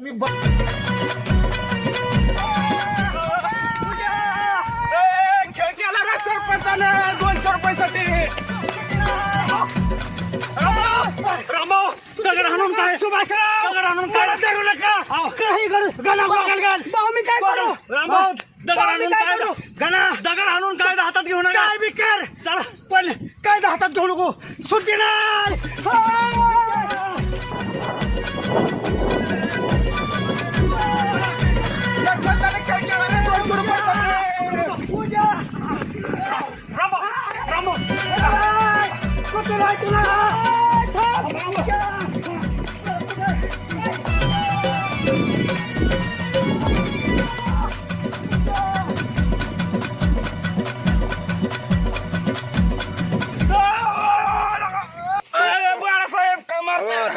मी खेळ केला रे सरपंचानं 200 रुपयासाठी. रामो दगड हाणून काय सुभाषराव दगड हाणून काय करू नका. काही करू गणा बघाल घाल मी काय करू. रामो दगड हाणून काय गणा दगड हाणून काय हातात घेऊ नका. काय बिकर चला पण काय हातात घेऊ नको. सुट्टी नाही.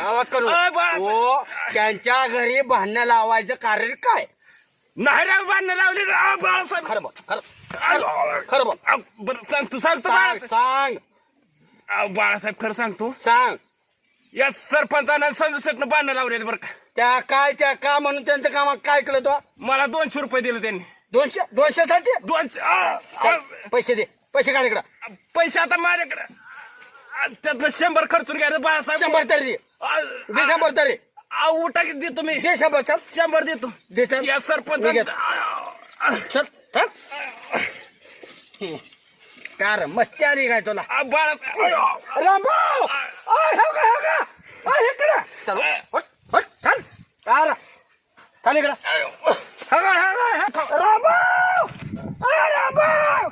आवाज करू. त्यांच्या घरी भांडणं लावायचं कारण काय नाही रे बांधणं लावली बाळासाहेब. खरं बोल खरं बोल. बरं सांग तू सांगतो सांग बाळासाहेब खरं सांगतो. सांग या सरपंचानं संजू शेटनं बांधणं लावले बरं का. त्या का म्हणून त्यांचं कामात काय केलं तो. मला 200 रुपये दिले त्यांनी. 200 साठी 200 पैसे दे. पैसे काढ इकडं. पैसे आता माझ्याकडे त्यातलं 100 खर्चून घ्यायचं बाळासाहेब. 100 तरी दे. 100 तरी उठा की देतो मी. दे 100. चल 100 देतो. दे. चल या सरपंच चल चल. कार मस्ती आली काय तुला बाळासाहेब रामभाऊ. इकडं चल चल चल चल इकडं. रामभाऊ रामभाऊ